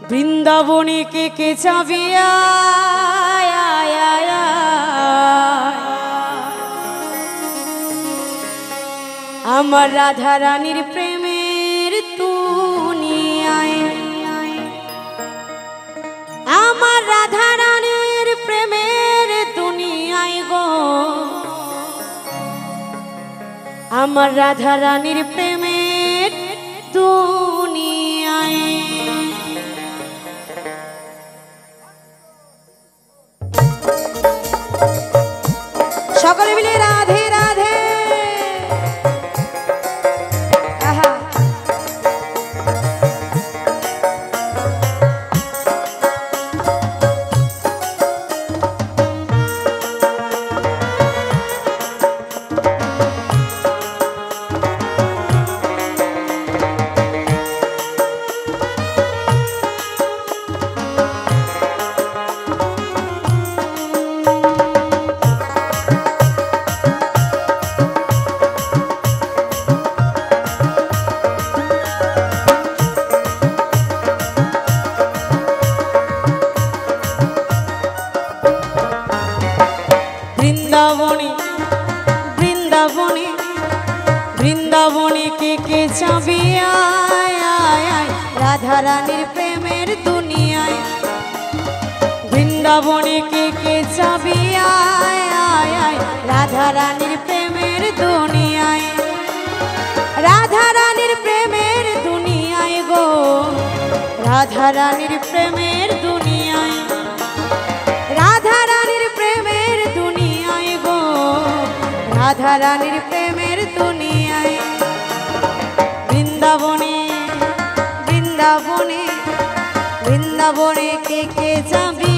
বৃন্দাবনে কে কে যাবি আমার রাধা রানীর প্রেমের দুনিয়ায়, আমার রাধা রানীর প্রেমের দুনিয়ায় গো, আমার রাধা রানীর প্রেমের দুনিয়ায়। সকলে মিলে রাধে রাধে। বৃন্দাবনে বৃন্দাবনে বৃন্দাবনে কে কে যাবি রাধা রানীর প্রেমের দুনিয়ায়, বৃন্দাবনে কে কে যাবি রাধা রানীর প্রেমের দুনিয়ায়, রাধা রানীর প্রেমের দুনিয়ায় গো, রাধা রানীর প্রেমের দুনিয়ায়, রাধা রানীর প্রেমের দুনিয়ায় গো, রাধা রানীর প্রেমের দুনিয়ায়। বৃন্দাবনে বৃন্দাবনে বৃন্দাবনে কে কে যাবি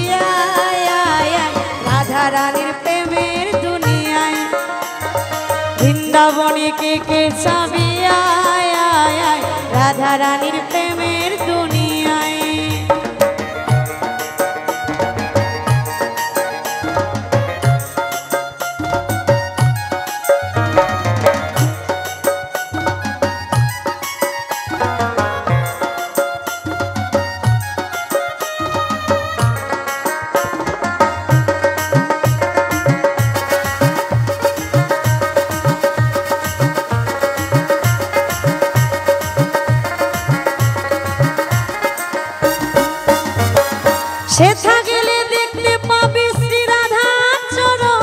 রাধা রানীর প্রেমের দুনিয়ায়, বৃন্দাবনে কে কে যাবি রাধা রানীর প্রেমের দুনিয়ায়। সেথা গেলে দেখতে পাবি শ্রী রাধার চরণ,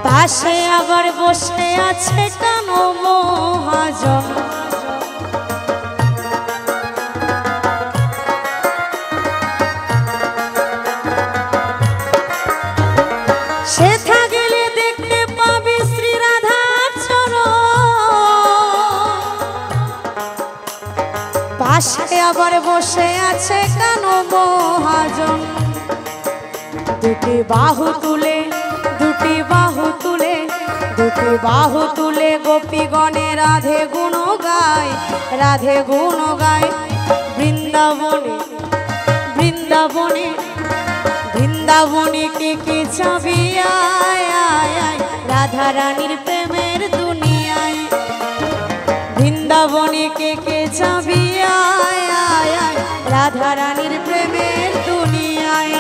পাশে আবার বসে আছে কেন মহাজন, সেথা গেলে দেখতে পাবি শ্রী রাধার চরণ, পাশে আবার বসে আছে কেন মহাজন। দুটি বাহু তুলে দুটি বাহু তুলে দুটি বাহু তুলে গোপীগণে রাধে গুণ গায়, রাধে গুণ গায়। বৃন্দাবনে বৃন্দাবনে বৃন্দাবনে কে কে যাবি রাধা রানীর প্রেমের দুনিয়ায়, বৃন্দাবনে কে কে যাবি রাধা রানীর প্রেমের দুনিয়ায়।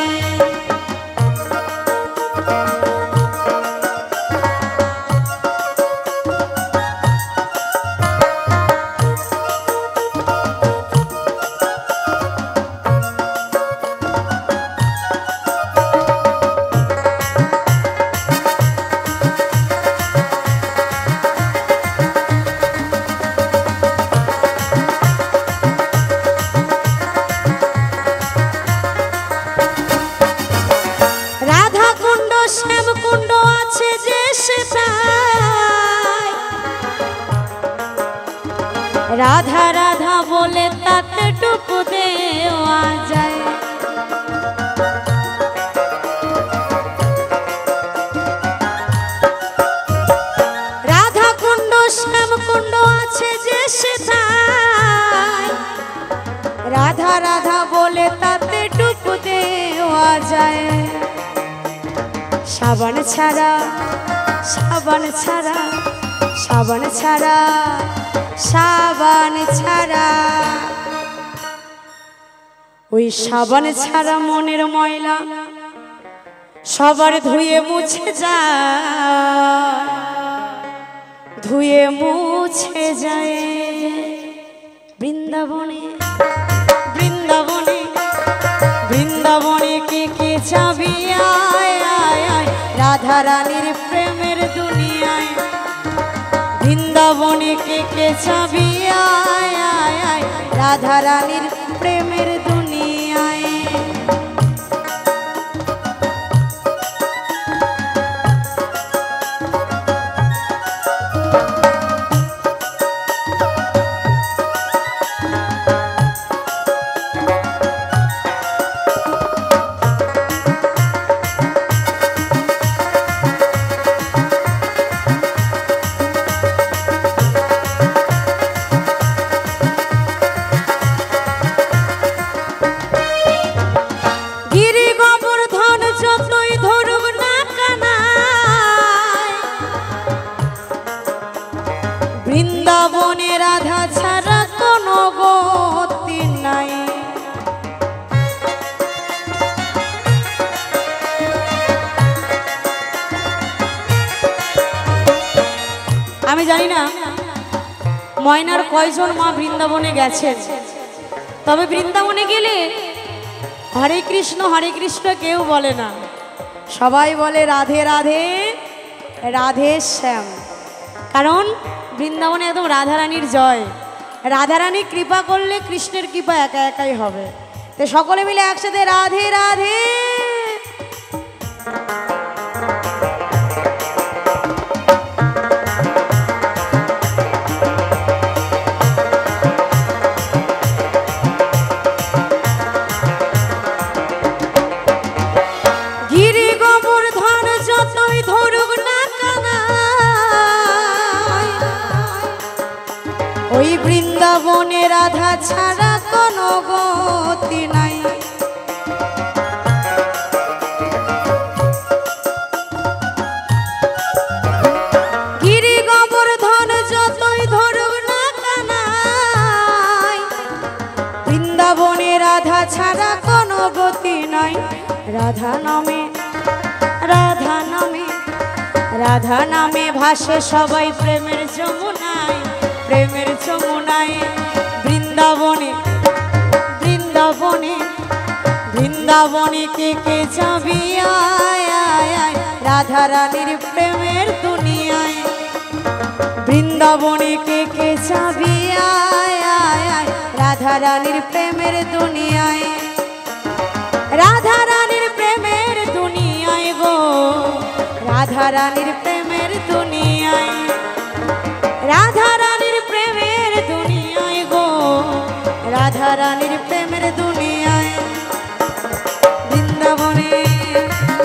শ্যামকুণ্ড আছে যে সেটায় রাধা রাধা বলে তাতে টুকু দেওয়া যায়, রাধা কুণ্ড শ্যামকুণ্ড আছে যে সেটায় রাধা রাধা বলে তাতে টুকু দেওয়া যায়। সাবান ছাড়া সাবান ছাড়া সাবান ছাড়া সাবান ছাড়া ওই সাবান ছাড়া মনের ময়লা সবার ধুয়ে মুছে যায় ধুয়ে মুছে যায় বৃন্দাবনে বৃন্দাবনে বৃন্দাবনে কে যাবি আয় আয় আয় রাধা রানীর প্রেমের দুনিয়ায় বৃন্দাবনে কে যাবি আয় আয় আয় রাধা রানীর প্রেমের দুনিয়ায় বৃন্দাবনে রাধা ছাড়া কোনো গতি নাই আমি জানি না ময়নার কয়জন মা বৃন্দাবনে গেছেন তবে বৃন্দাবনে গেলে হরে কৃষ্ণ কেউ বলে না সবাই বলে রাধে রাধে রাধে শ্যাম কারণ বৃন্দাবনে একদম রাধারানীর জয় রাধারানী কৃপা করলে কৃষ্ণের কৃপা একা একাই হবে তো সকলে মিলে একসাথে রাধে রাধে গিরি গোবর্ধন যতই ধরুক না ওই বৃন্দাবনে রাধা ছাড়া কোনো গতি নাই গিরি গোবর্ধন যতই ধরুক না কানাই বৃন্দাবনে রাধা ছাড়া কোনো গতি নাই রাধা নামে রাধা নামে রাধা নামে ভাসে সবাই প্রেমের যমুনায় প্রেমের যমুনায় বৃন্দাবনে বৃন্দাবনে বৃন্দাবনে কে যাবি আয় আয় আয় রাধা রানীর প্রেমের দুনিয়ায় বৃন্দাবনে কে যাবি আয় আয় আয় রাধা রানীর প্রেমের দুনিয়ায় রাধা রানীর প্রেমের দুনিয়ায় গো রাধা রানীর প্রেমের দুনিয়ায় রাধা রানীর প্রেমের দুনিয়ায় গো রাধা রানীর প্রেমের দুনিয়ায় বৃন্দাবনে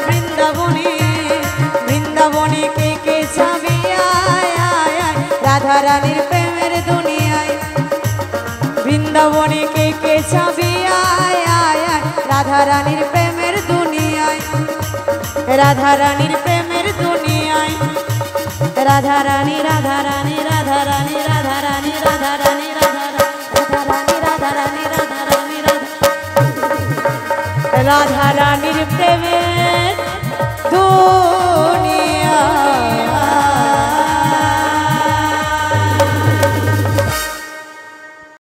বৃন্দাবনে বৃন্দাবনে কে যাবি আয় আয় আয় রাধা রানীর প্রেমের দুনিয়ায় বৃন্দাবনে কে যাবি আয় আয় আয় রাধা রানীর প্রেমের দুনিয়ায় রাধা রানীর প্রেমের দুনিয়ায় রাধা রানী রাধা রানী রাধা রানী রাধা রানী রাধা রানী রাধা রানী রাধা রানী রাধা রানী রাধা রানীর প্রেমের দুনিয়া